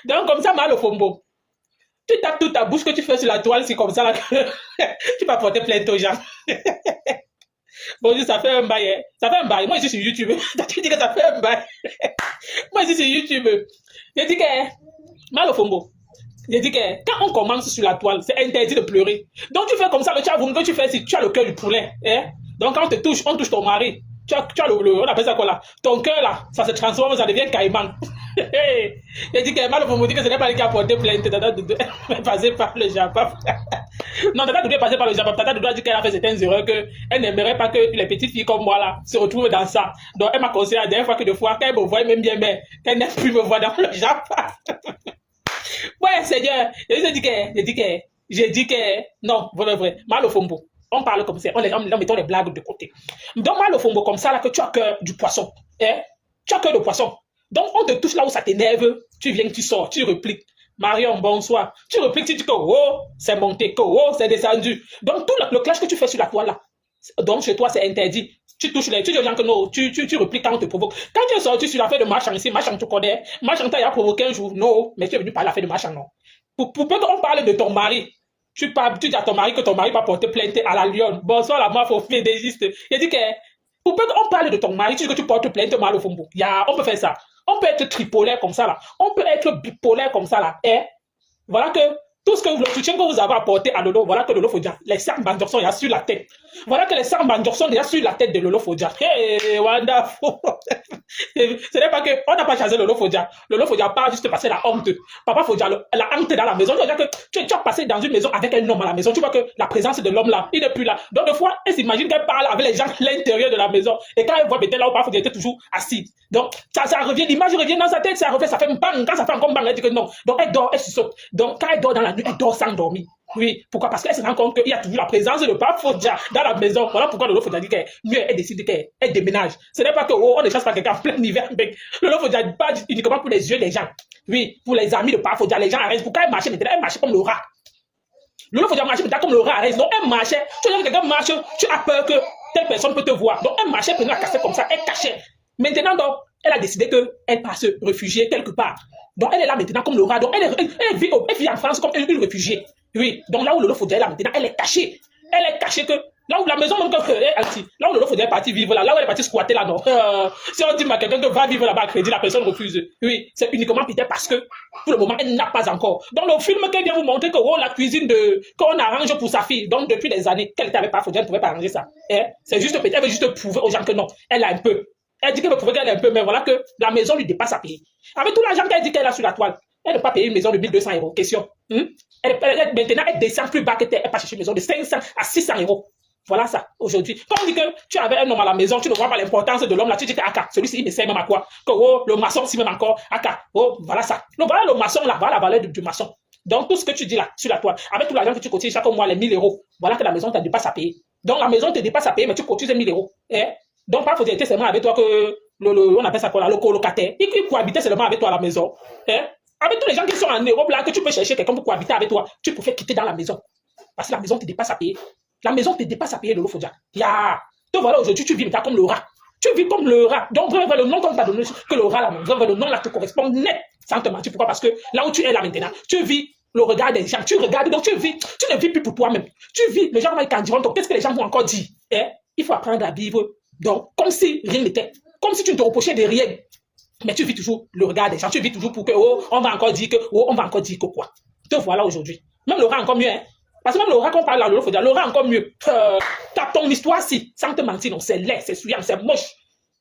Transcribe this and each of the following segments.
Donc, comme ça, mal au fombo. Tu tapes toute ta bouche que tu fais sur la toile, c'est comme ça là, que tu vas porter plainte aux gens. Bon, ça fait un bail, hein. Ça fait un bail. Moi, je suis sur YouTube. Tu dis que ça fait un bail. Moi, je suis sur YouTube. Je dis que, mal au fombo. Je dis que, quand on commence sur la toile, c'est interdit de pleurer. Donc, tu fais comme ça, le chat, que tu fais, si tu as le cœur du poulet, hein. Donc, quand on touche ton mari. Tu as on appelle ça quoi là? Ton cœur là, ça se transforme, ça devient caïman. Il dit que mal au fond, dit que ce n'est pas lui qui a porté plainte. Tata Doudou est passé par le Japon. Non, Tata Doudou est passé par le Japon. Tata Doudou a dit qu'elle a fait certaines erreurs, qu'elle n'aimerait pas que les petites filles comme moi là se retrouvent dans ça. Donc elle m'a conseillé la dernière fois que de fois qu'elle me voit même bien, mais qu'elle n'ait plus me voir dans le Japon. Ouais, Seigneur, j'ai dit que, non, vrai, mal au fond. On parle comme ça, on mettons les blagues de côté. Donc, mal au fond, comme ça, là, que tu as cœur du poisson. Hein? Tu as cœur de poisson. Donc, on te touche là où ça t'énerve, tu viens, tu sors, tu repliques. Marion, bonsoir. Tu repliques, tu dis que, oh, c'est monté, que, oh, c'est descendu. Donc, tout le clash que tu fais sur la toile là, donc chez toi, c'est interdit. Tu touches les, tu dis aux gens que non, tu repliques quand on te provoque. Quand tu es sorti sur l'affaire de Marchand ici, Marchand, tu connais. Marchand t'a provoqué un jour, non, mais tu es venu parler de l'affaire de Marchand, non. Pour peu qu'on parle de ton mari, tu dis à ton mari que ton mari va porter plainte à la Lyon. Bonsoir, la meuf au fédégiste. Il dit que, pour peu qu'on parle de ton mari, tu dis que tu portes plainte mal au fond. On peut faire ça. On peut être tripolaire comme ça, là. On peut être bipolaire comme ça, là. Et voilà que tout ce que le soutien que vous avez apporté à Lolo, voilà que Lolo Fodia, les 5 bandeurs sont déjà sur la tête. Voilà que les 5 bandeurs sont déjà sur la tête de Lolo Fodia. Hey, wonderful. Ce n'est pas que, on n'a pas chassé Lolo Fodia. Lolo Fodia pas juste passé la honte. Papa Fodia, la honte dans la maison. Tu vois que tu as passé dans une maison avec un homme à la maison. Tu vois que la présence de l'homme là, il n'est plus là. Donc, des fois, elle s'imagine qu'elle parle avec les gens à l'intérieur de la maison. Et quand elle voit peut-être là où Papa Fodia était toujours assis. Donc, ça revient, l'image revient dans sa tête, ça revient, ça fait bang. Quand ça fait encore bang, elle dit que non. Donc, elle dort, elle se saute. Donc, quand elle dort dans la nuit, elle dort sans dormir. Oui, pourquoi? Parce qu'elle se rend compte qu'il y a toujours la présence de Papa Fodia dans la maison. Voilà pourquoi Lolo Fodia dit qu'elle décide qu'elle déménage. Ce n'est pas que, oh, on ne chasse pas quelqu'un en plein hiver. Lolo Fodia pas uniquement pour les yeux des gens. Oui, pour les amis de Papa Fodia, les gens arrêtent. Pourquoi elle marchait maintenant? Elle marchait comme le rat. Lolo Fodia marchait maintenant comme le rat arrête. Donc, elle marchait. Tu vois que quelqu'un marche, tu as peur que telle personne peut te voir. Donc, elle marchait, prenait la cassette comme ça, elle cachait. Maintenant, donc, elle a décidé qu'elle va se réfugier quelque part. Donc, elle est là maintenant comme le rat. Donc, elle vit en France comme une réfugiée. Oui, donc là où Lolo Fodia est là maintenant, elle est cachée. Elle est cachée que là où la maison, même là où Lolo Fodia est parti vivre là où elle est partie squatter là, non. Si on dit à quelqu'un que va vivre là-bas à crédit, la personne refuse. Oui, c'est uniquement peut-être parce que pour le moment, elle n'a pas encore. Donc, le film qu'elle vient vous montrer que oh, la cuisine qu'on arrange pour sa fille, donc depuis des années qu'elle n'avait pas Fodia, elle ne pouvait pas arranger ça. C'est juste peut-être, elle veut juste prouver aux gens que non, elle a un peu. Elle dit qu'elle veut prouver qu'elle a un peu, mais voilà que la maison lui dépasse à payer. Avec tout l'argent qu'elle dit qu'elle a sur la toile, elle ne peut pas payer une maison de 1200 €. Question. Maintenant, elle descend plus bas que elle pas chercher une maison de 500 à 600 €. Voilà ça, aujourd'hui. Quand on dit que tu avais un homme à la maison, tu ne vois pas l'importance de l'homme là, tu dis que Aka, celui-ci, il me sert même à quoi? Que oh, le maçon, si même encore, Aka, oh, voilà ça. Donc voilà le maçon là, voilà la valeur du maçon. Donc tout ce que tu dis là, sur la toile, avec tout l'argent que tu cotises chaque mois, les 1000 €, voilà que la maison te dépasse à payer. Donc la maison te dépasse à payer, mais tu cotises 1000 €. Donc par faut être seulement avec toi que on appelle ça quoi là, le colocataire. Il cohabiter seulement avec toi à la maison. Avec tous les gens qui sont en Europe là, que tu peux chercher quelqu'un pour cohabiter avec toi, tu peux faire quitter dans la maison. Parce que la maison te dépasse à payer. La maison te dépasse à payer, Lolo Fodia. Donc voilà, aujourd'hui, tu vis comme le rat. Tu vis comme le rat. Donc, le nom qu'on t'a donné, que le rat là, le nom là te correspond net, sans te mentir. Pourquoi? Parce que là où tu es là maintenant, tu vis le regard des gens. Tu regardes, donc tu ne vis plus pour toi-même. Tu vis, les gens vont dire, donc qu'est-ce que les gens vont encore dire? Il faut apprendre à vivre. Donc, comme si rien n'était. Comme si tu ne te reprochais de rien. Mais tu vis toujours le regard des gens. Tu vis toujours pour que, oh, on va encore dire que, oh, on va encore dire que quoi. Te voilà aujourd'hui. Même le rat encore mieux, hein. Parce que même le rat qu'on parle là, Lolo Fodia, le rat encore mieux. T'as ton histoire, si, sans te mentir, non, c'est laid, c'est souillant, c'est moche.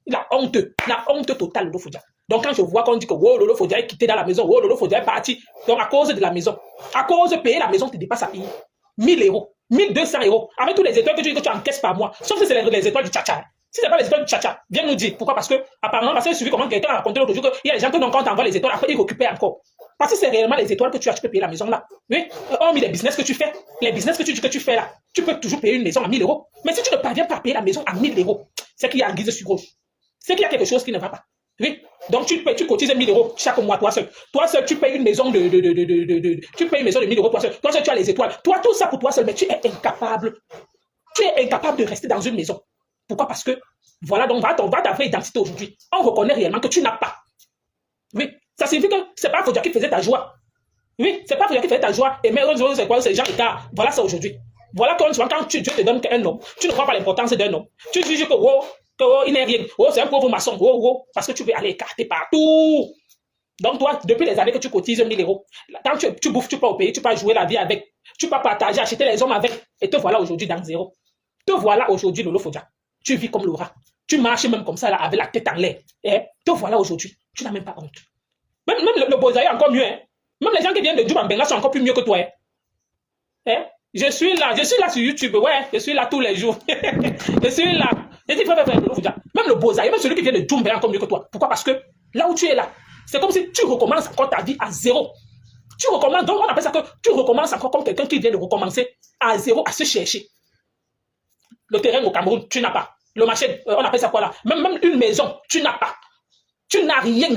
La honte totale, Lolo Fodia. Donc quand je vois qu'on dit que, oh, Lolo Fodia est quitté dans la maison, oh, Lolo Fodia est parti. Donc à cause de la maison, à cause de payer la maison, te dépasse à payer 1000 €, 1200 €, avec tous les étoiles que tu encaisses par mois, sauf que c'est les étoiles du tcha-tcha. Si c'est pas les étoiles du tcha-tcha, viens nous dire. Pourquoi? Parce que, apparemment, parce que j'ai suivi comment quelqu'un a raconté l'autre jour qu'il y a des gens que, quand t'envoies les étoiles, après, ils récupèrent encore. Parce que c'est réellement les étoiles que tu as, tu peux payer la maison là. Oui. Hormis les business que tu fais, les business que tu fais là, tu peux toujours payer une maison à 1000 €. Mais si tu ne parviens pas à payer la maison à 1000 €, c'est qu'il y a un guise sur gauche. C'est qu'il y a quelque chose qui ne va pas. Oui. Donc tu cotises 1000 € chaque mois, toi seul. Toi seul, tu payes une maison tu payes une maison de 1000 € toi seul. Toi seul, tu as les étoiles. Toi, tout ça pour toi seul, mais tu es incapable. Tu es incapable de rester dans une maison. Pourquoi? Parce que, voilà, donc, va ta vraie identité aujourd'hui. On reconnaît réellement que tu n'as pas. Oui. Ça signifie que c'est pas Fodia qui faisait ta joie. Oui, c'est pas Fodia qui faisait ta joie. Et mais c'est quoi, c'est Jean Ricard. Voilà ça aujourd'hui. Voilà quand Dieu te donne un homme, tu ne crois pas l'importance d'un homme. Tu juges que, il n'est rien. Oh, c'est un pauvre maçon. Parce que tu veux aller écarter partout. Donc toi, depuis les années que tu cotises 1000 euros, quand tu bouffes, tu peux au pays, tu peux jouer la vie avec, tu peux partager, acheter les hommes avec, et te voilà aujourd'hui dans zéro. Te voilà aujourd'hui, Lolo Fodia. Tu vis comme Laura. Tu marches même comme ça, là, avec la tête en l'air. Te voilà aujourd'hui. Tu n'as même pas honte. Même le Bozaï est encore mieux. Hein. Même les gens qui viennent de Djoubambenga sont encore plus mieux que toi. Hein. Je suis là sur YouTube. Ouais, je suis là tous les jours. Je suis là. Je dis, frère, Lolo Fodia. Même le Bozaï, même celui qui vient de Djoubambenga est encore mieux que toi. Pourquoi? Parce que là où tu es là, c'est comme si tu recommences encore ta vie à zéro. Tu recommences, donc on appelle ça que tu recommences encore comme quelqu'un qui vient de recommencer à zéro, à se chercher. Le terrain au Cameroun, tu n'as pas. Le marché, on appelle ça quoi là? Même une maison, tu n'as pas. Tu n'as rien.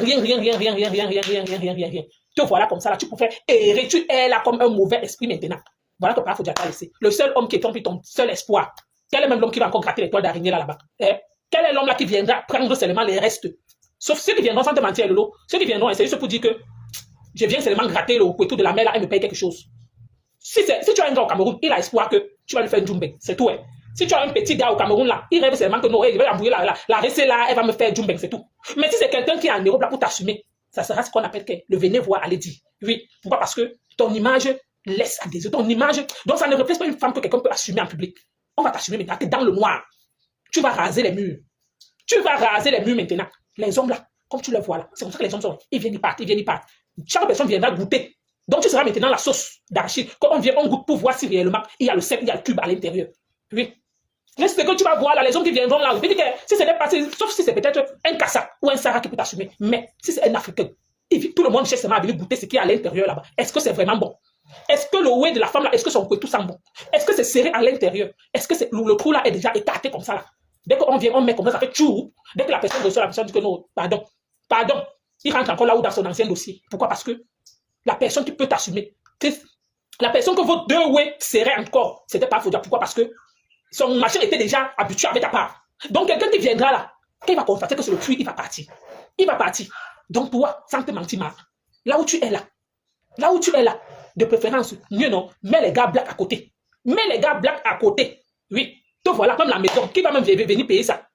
Te voilà comme ça là, tu peux faire errer, tu es là comme un mauvais esprit maintenant. Voilà que Papa Fodia t'a laissé. Le seul homme qui est ton seul espoir. Quel est même l'homme qui va encore gratter les toiles d'araignée là-bas? Quel est l'homme là qui viendra prendre seulement les restes? Sauf ceux qui viendront sans te mentir, Lolo. Ceux qui viendront, c'est juste pour dire que je viens seulement gratter le couteau de la mer là et me payer quelque chose. Si tu as un gars au Cameroun, il a espoir que tu vas lui faire un djumbe. C'est tout. Hein. Si tu as un petit gars au Cameroun là, il rêve seulement que non, je vais embrouiller la rester là, elle va me faire djumbe, c'est tout. Mais si c'est quelqu'un qui est en Europe là pour t'assumer, ça sera ce qu'on appelle que le venez voir, allez dire. Oui. Pourquoi? Parce que ton image laisse à désirer. Ton image, donc ça ne reflète pas une femme que quelqu'un peut assumer en public. On va t'assumer maintenant que dans le noir. Tu vas raser les murs. Tu vas raser les murs maintenant. Les hommes là, comme tu le vois là, c'est comme ça que les hommes sont. Ils viennent, ils partent. Chaque personne viendra goûter. Donc tu seras maintenant la sauce d'arachide. Quand on vient, on goûte pour voir si réellement il y a le sel, il y a le cube à l'intérieur. Oui. Mais c'est ce que tu vas voir là, les hommes qui viendront là. Je dis que si ce n'est pas, sauf si c'est peut-être un Kassa ou un Sahara qui peut t'assumer. Mais si c'est un Africain, tout le monde cherche seulement à venir goûter ce qu'il y a à l'intérieur là-bas. Est-ce que c'est vraiment bon? Est-ce que le oué de la femme là, est-ce que son couteau sent bon? Est-ce que c'est serré à l'intérieur? Est-ce que le trou là est déjà écarté comme ça là? Dès qu'on vient, on met comme ça, ça fait tchou. Dès que la personne reçoit, la personne dit que non, pardon. Il rentre encore là où dans son ancien dossier. Pourquoi? Parce que la personne qui peut t'assumer, la personne que vos deux oués serraient encore, c'était pas Fodia. Pourquoi? Parce que son machin était déjà habitué avec ta part. Donc quelqu'un qui viendra là, quand il va constater que c'est le puits, il va partir. Il va partir. Donc toi, sans te mentir, là où tu es là, de préférence, mieux non, mets les gars black à côté. Mets les gars black à côté. Oui. Donc voilà, comme la maison, qui va même venir payer ça?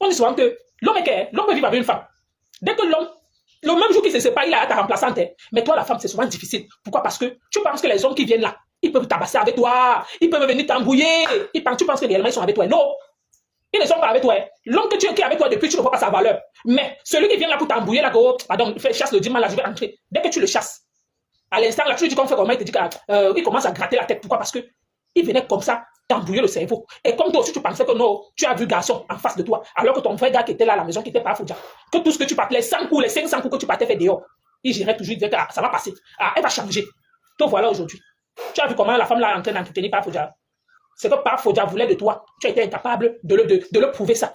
On dit souvent que l'homme peut vivre avec une femme. Dès que l'homme, le même jour qu'il se sépare, il a ta remplaçante. Mais toi, la femme, c'est souvent difficile. Pourquoi? Parce que tu penses que les hommes qui viennent là, ils peuvent tabasser avec toi, ils peuvent venir t'embrouiller. Tu penses que réellement ils sont avec toi. Non, ils ne sont pas avec toi. L'homme qui est avec toi depuis, tu ne vois pas sa valeur. Mais celui qui vient là pour t'embrouiller, là, pardon, chasse le dimanche, là, je vais entrer. Dès que tu le chasses, à l'instant, là, tu lui dis qu'on fait comment, il te dit qu'il commence à gratter la tête. Pourquoi? Parce que il venait comme ça t'embrouiller le cerveau. Et comme toi aussi, tu pensais que non, tu as vu garçon en face de toi, alors que ton vrai gars qui était là à la maison, qui était pas à Fodia, que tout ce que tu partais, les 100 coups, les 500 coups que tu partais faire dehors, il gérait toujours, il disait que ça va passer. Elle va changer. Donc voilà aujourd'hui. Tu as vu comment la femme là est en train d'entretenir par Fodia. C'est que par Fodia voulait de toi. Tu as été incapable de le prouver ça.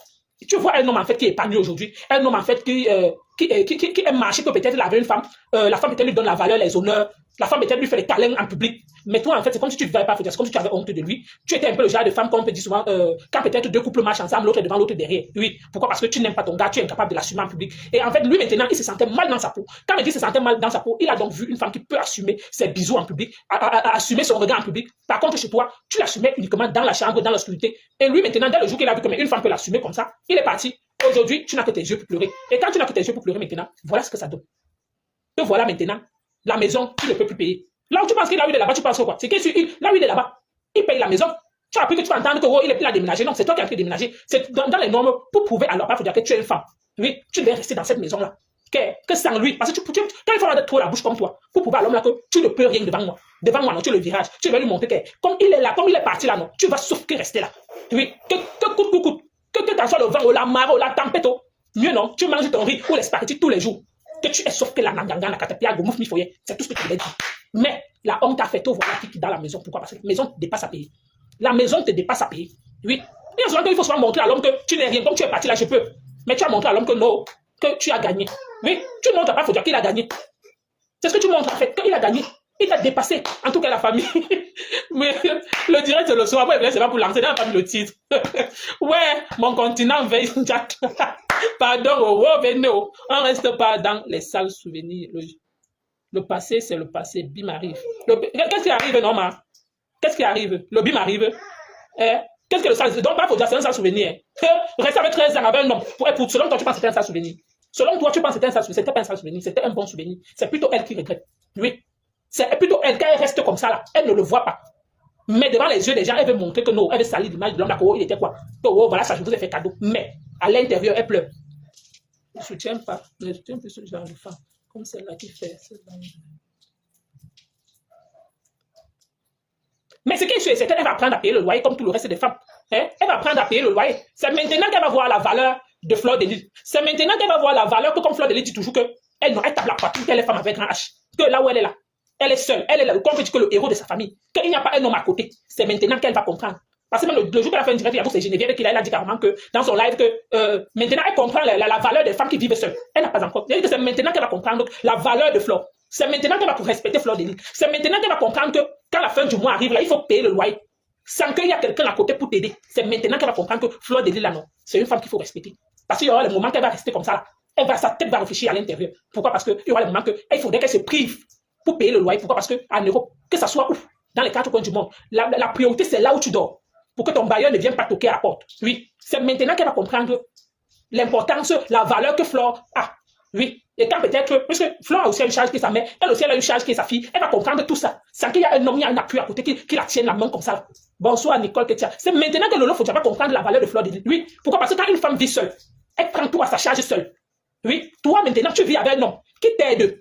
Tu vois un homme en fait qui est épanoui aujourd'hui, un homme en fait qui est marché, que peut-être il avait une femme, la femme peut-être lui donne la valeur, les honneurs, la femme peut-être lui fait les câlins en public. Mais toi en fait c'est comme si tu ne vivais pas, c'est comme si tu avais honte de lui. Tu étais un peu le genre de femme qu'on peut dire souvent, quand peut-être deux couples marchent ensemble, l'autre est devant, l'autre est derrière. Oui, pourquoi? Parce que tu n'aimes pas ton gars, tu es incapable de l'assumer en public. Et en fait lui maintenant il se sentait mal dans sa peau. Quand il dit se sentait mal dans sa peau, il a donc vu une femme qui peut assumer ses bisous en public, assumer son regard en public. Par contre chez toi, tu l'assumais uniquement dans la chambre, dans l'obscurité. Et lui maintenant, dès le jour qu'il a vu que une femme peut l'assumer comme ça, il est parti. Aujourd'hui, tu n'as que tes yeux pour pleurer. Et quand tu n'as que tes yeux pour pleurer maintenant, voilà ce que ça donne. Et voilà maintenant, la maison, tu ne peux plus payer. Là où tu penses qu'il a eu de là-bas, tu penses quoi? C'est que là où il est là-bas, il paye la maison. Tu as appris que tu vas entendre qu'il est plus à déménager. Non, c'est toi qui as appris à déménager. C'est dans les normes pour prouver alors il faut dire que tu es une femme. Oui, tu devais rester dans cette maison-là. Que sans lui. Parce que quand il faut avoir trop la bouche comme toi, pour prouver à l'homme là que tu ne peux rien devant moi. Devant moi, non, tu le virage. Tu vas lui montrer que comme il est là, comme il est parti là, non, tu vas sauf que rester là. Oui, que coûte. Que t'en sois le vent ou la marée ou la tempête, mieux non, tu manges ton riz ou les spaghettis tous les jours. Que tu es sauf que la nanganga, la catapia, gomouf, mifoye, c'est tout ce que tu voulais dire. Mais la honte a fait tout, voilà qui dans la maison. Pourquoi? Parce que la maison te dépasse à payer. La maison te dépasse à payer. Oui. Il y a souvent qu'il faut souvent montrer à l'homme que tu n'es rien. Comme tu es parti là, je peux. Mais tu as montré à l'homme que non, que tu as gagné. Oui, tu montres pas, il faut dire qu'il a gagné. C'est ce que tu montres en fait, qu'il a gagné. Il t'a dépassé, en tout cas la famille. Mais le direct le soir, moi, c'est pas pour lancer dans la famille le titre. Ouais, mon continent veille, Jack. Pardon, revenez. On ne reste pas dans les sales souvenirs. Le passé, c'est le passé. Bim arrive. Qu'est-ce qui arrive, Norma? Qu'est-ce qui arrive? Le bim arrive. Qu'est-ce que le sale? Donc, c'est un sale souvenir. Rester avec 13 ans avec un homme. Selon toi, tu penses que c'était un sale souvenir. Selon toi, tu penses que c'était un sale souvenir. C'était pas un sale souvenir. C'était un bon souvenir. C'est plutôt elle qui regrette. Oui. C'est plutôt elle, quand elle reste comme ça, là, elle ne le voit pas. Mais devant les yeux des gens, elle veut montrer que non, elle veut salir l'image de l'homme là, il était quoi? Que oh, voilà, ça, je vous ai fait cadeau. Mais à l'intérieur, elle pleure. Je ne soutiens pas. Je ne soutiens plus ce genre de femme. Comme celle-là qui fait. Mais ce qui est sûr, c'est qu'elle va apprendre à payer le loyer comme tout le reste des femmes. Hein? Elle va apprendre à payer le loyer. C'est maintenant qu'elle va voir la valeur de Fleur de Lys. C'est maintenant qu'elle va voir la valeur que, comme Fleur de Lys dit toujours, qu'elle tape la poitrine, qu'elle est femme avec un H. Que là où elle est là, elle est seule. Elle est là, comme dit que le héros de sa famille. Qu'il n'y a pas un homme à côté. C'est maintenant qu'elle va comprendre. Parce que même le jour qu'elle a fait une direct, c'est Geneviève qui a dit carrément que dans son live que maintenant elle comprend la valeur des femmes qui vivent seules. Elle n'a pas encore. Elle dit que c'est maintenant qu'elle va comprendre la valeur de Fleur. C'est maintenant qu'elle va respecter Fleur de Lys. C'est maintenant qu'elle va comprendre que quand la fin du mois arrive, là, il faut payer le loyer. Sans qu'il y ait quelqu'un à côté pour t'aider. C'est maintenant qu'elle va comprendre que Fleur de Lys, là, non. C'est une femme qu'il faut respecter. Parce qu'il y aura le moment qu'elle va rester comme ça, là. Sa tête va réfléchir à l'intérieur. Pourquoi? Parce qu'il y aura le moment qu'il faudrait qu'elle se prive pour payer le loyer. Pourquoi? Parce qu'en Europe, que ça soit où, dans les 4 coins du monde, la priorité, c'est là où tu dors. Pour que ton bailleur ne vienne pas toquer à la porte. Oui. C'est maintenant qu'elle va comprendre l'importance, la valeur que Fleur a. Oui. Et quand peut-être, parce que Fleur a aussi une charge qui est sa mère, elle aussi elle a une charge qui est sa fille, elle va comprendre tout ça. Sans qu'il y ait un homme, il y a un appui à côté qui la tienne la main comme ça. Bonsoir Nicole Ketia. C'est maintenant que Lolo Fodia va comprendre la valeur de Fleur de Lys. Oui. Pourquoi? Parce que quand une femme vit seule, elle prend tout à sa charge seule. Oui. Toi maintenant, tu vis avec un homme qui t'aide,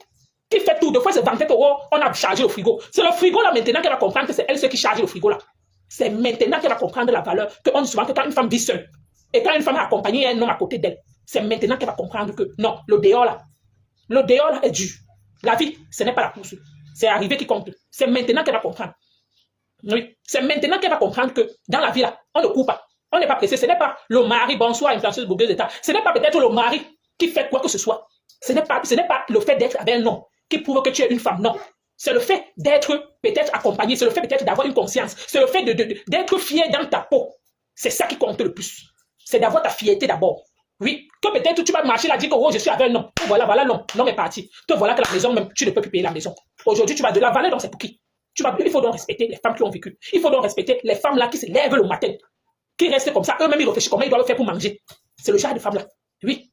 qui fait tout. Des fois, c'est vanté que oh, on a chargé le frigo. C'est le frigo là maintenant qu'elle va comprendre que c'est elle qui charge le frigo là. C'est maintenant qu'elle va comprendre la valeur qu'on dit souvent que quand une femme vit seule et quand une femme est accompagnée, il y a un homme à côté d'elle. C'est maintenant qu'elle va comprendre que non, le dehors là est dur. La vie, ce n'est pas la course. C'est arrivé qui compte. C'est maintenant qu'elle va comprendre. Oui. C'est maintenant qu'elle va comprendre que dans la vie là, on ne court pas. On n'est pas pressé. Ce n'est pas le mari, bonsoir, influenceuse blogueuse d'État. Ce n'est pas peut-être le mari qui fait quoi que ce soit. Ce n'est pas le fait d'être avec un homme qui prouve que tu es une femme. Non. C'est le fait d'être peut-être accompagné. C'est le fait peut-être d'avoir une conscience. C'est le fait d'être fier dans ta peau. C'est ça qui compte le plus. C'est d'avoir ta fierté d'abord. Oui. Que peut-être tu vas marcher là, dire que oh, je suis avec un homme. Voilà l'homme. L'homme est parti. Te voilà que la maison, même, tu ne peux plus payer la maison. Aujourd'hui, tu vas de la valeur, donc c'est pour qui? Il faut donc respecter les femmes qui ont vécu. Il faut donc respecter les femmes là qui se lèvent le matin. Qui restent comme ça. Eux-mêmes, ils réfléchissent comment ils doivent faire pour manger. C'est le genre de femmes là. Oui.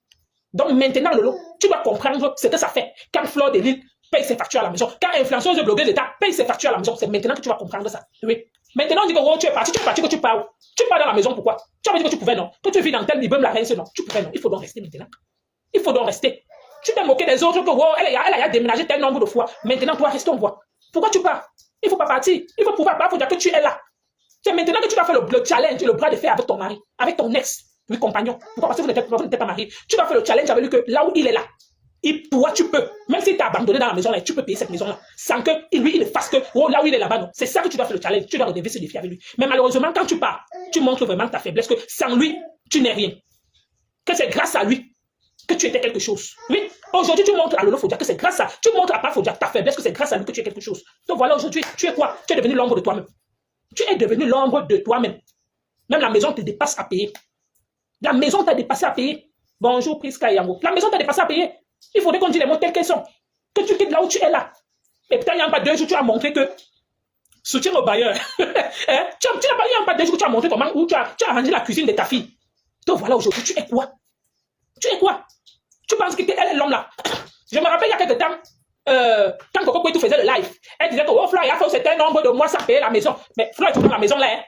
Donc maintenant, Lolo, tu dois comprendre ce que ça fait. Quand Fleur de Lys paye ses factures à la maison. Quand influenceuse blogueuse d'État paye ses factures à la maison, c'est maintenant que tu vas comprendre ça. Oui. Maintenant, on dit que oh, tu es parti que tu pars. Tu pars dans la maison, pourquoi? Tu avais dit que tu pouvais, non? Que tu vis dans tel immeuble, la reine, non? Tu pouvais, non? Il faut donc rester maintenant. Il faut donc rester. Tu t'es moqué des autres que oh, elle a déménagé tel nombre de fois. Maintenant, toi, reste, on voit. Pourquoi tu pars? Il ne faut pas partir. Il faut pouvoir pas, il faut dire que tu es là. C'est maintenant que tu vas faire le challenge, le bras de fer avec ton mari, avec ton ex, oui, compagnon. Pourquoi? Parce que vous n'êtes pas marié. Tu vas faire le challenge avec lui que là où il est là. Toi, tu peux, même s'il t'a abandonné dans la maison là, tu peux payer cette maison là, sans que lui, il ne fasse que, oh, là où il est là-bas, non. C'est ça que tu dois faire le challenge, tu dois relever ce défi avec lui. Mais malheureusement, quand tu pars, tu montres vraiment ta faiblesse, que sans lui, tu n'es rien. Que c'est grâce à lui que tu étais quelque chose. Oui, aujourd'hui, tu montres à Lolo Fodia que c'est grâce à, tu montres à Papa Fodia ta faiblesse, que c'est grâce à lui que tu es quelque chose. Donc voilà, aujourd'hui, tu es quoi? Tu es devenu l'ombre de toi-même. Tu es devenu l'ombre de toi-même. Même la maison te dépasse à payer. La maison t'a dépassé à payer. Bonjour, Priska et Yango. La maison t'a dépassé à payer. Il faudrait qu'on dise les mots tels qu'ils sont. Que tu quittes là où tu es là. Et peut-être il n'y a pas 2 jours, tu as montré que soutien au bailleur. Hein? Il n'y a pas 2 jours, tu as montré comment, où tu as arrangé la cuisine de ta fille. Donc voilà, aujourd'hui, tu es quoi? Tu es quoi? Tu penses qu'elle est l'homme là? Je me rappelle il y a quelques temps, quand Coco Kouetou faisait le live, elle disait que oh, Flo, il a fait un certain nombre de mois sans payer la maison. Mais Flo est toujours dans la maison là. Hein?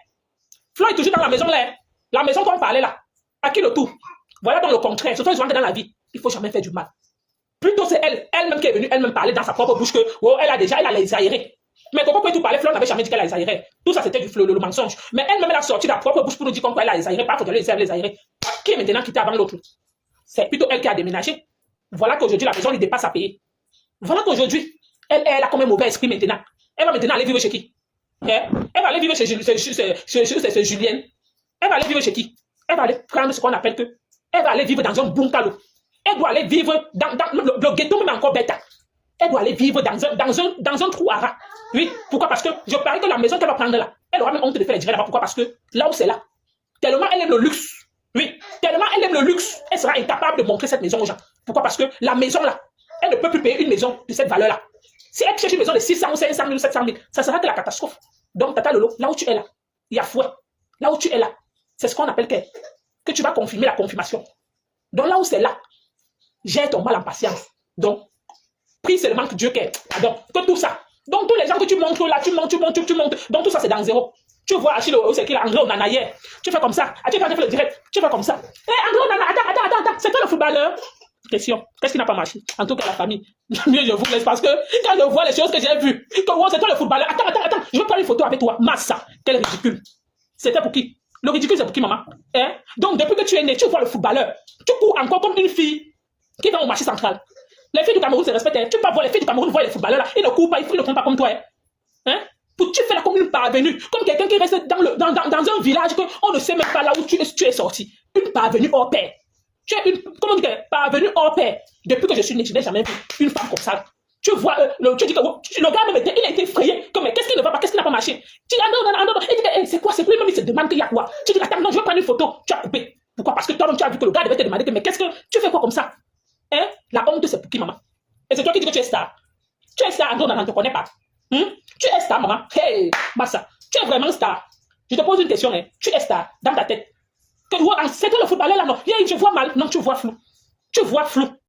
Flo est toujours dans la maison là. Hein? La maison qu'on parlait là. À qui le tout? Voilà donc le contraire. Surtout dans la vie, il ne faut jamais faire du mal. Plutôt c'est elle-même qui est venue, elle-même parler dans sa propre bouche que oh, elle a les aérés. Mais Coco Kouetou parlait, Flo n'avait jamais dit qu'elle a les aérés. Tout ça c'était le mensonge. Mais elle-même elle a sorti de sa propre bouche pour nous dire qu'elle a les aérés, pas faut les aérés. Qui est maintenant quitté avant l'autre? C'est plutôt elle qui a déménagé. Voilà qu'aujourd'hui la maison lui dépasse à payer. Voilà qu'aujourd'hui, elle a comme un mauvais esprit maintenant. Elle va maintenant aller vivre chez qui? Elle va aller vivre chez Julienne. Elle va aller vivre chez qui? Elle va aller prendre ce qu'on appelle que. Elle va aller vivre dans un bungalow. Elle doit aller vivre dans le ghetto même encore bêta. Elle doit aller vivre dans un trou à rats. Oui, pourquoi? Parce que je parie que la maison qu'elle va prendre là, elle aura même honte de faire les dîners là-bas. Pourquoi? Parce que là où c'est là, tellement elle est le luxe. Oui, tellement elle aime le luxe, elle sera incapable de montrer cette maison aux gens. Pourquoi? Parce que la maison là, elle ne peut plus payer une maison de cette valeur-là. Si elle cherche une maison de 600 ou 500 000 ou 700 000, ça sera que la catastrophe. Donc, Tata Lolo, là où tu es là, il y a fouet. Là où tu es là, c'est ce qu'on appelle que tu vas confirmer la confirmation. Donc, là où c'est là, j'ai ton mal en patience. Donc, prie seulement que Dieu qu'est. Donc, que tout ça. Donc, tous les gens que tu montres là, tu montres. Donc, tout ça, c'est dans zéro. Tu vois Achille, c'est qui là, André Onana hier. Tu fais comme ça. Tu fais le direct. Tu fais comme ça. Hé, André Onana, attends. C'est toi le footballeur? Question. Qu'est-ce qui n'a pas marché? En tout cas, la famille. Mieux, je vous laisse parce que quand je vois les choses que j'ai vues, que oh, c'est toi le footballeur. Attends. Je veux prendre une photo avec toi. Massa. Quel ridicule. C'était pour qui? Le ridicule, c'est pour qui, maman? Hein? Donc, depuis que tu es né, tu vois le footballeur. Tu cours encore comme une fille qui va au marché central. Les filles du Cameroun se respectent. Tu peux pas voir les filles du Cameroun voir les footballeurs là. Ils ne courent pas, ils ne font pas comme toi. Hein? Tu fais là comme une parvenue, comme quelqu'un qui reste dans un village qu'on ne sait même pas là où tu es sorti. Une parvenue hors pair. Tu es une, comment dire, parvenue hors pair. Depuis que je suis né, je n'ai jamais vu une femme comme ça. Tu vois, tu dis que le gars même il a été effrayé. Comme, mais qu'est-ce qui ne va pas, qu'est-ce qui n'a pas marché? Tu dis, ah non. Il dit, hey, c'est quoi? C'est quoi? Même il se demande qu'il y a quoi? Tu dis, attends, non, je vais prendre une photo. Tu as coupé. Pourquoi? Parce que toi-même, tu as vu que le gars devait te demander, mais qu'est-ce que tu fais quoi comme ça? Hein? La honte, c'est pour qui, maman? Et c'est toi qui dis que tu es star. Tu es star, on ne te connaît pas. Tu es star, maman. Hey, Massa, tu es vraiment star. Je te pose une question, hein. Tu es star dans ta tête. C'est toi le footballeur là, non? Je vois mal. Non, tu vois flou. Tu vois flou.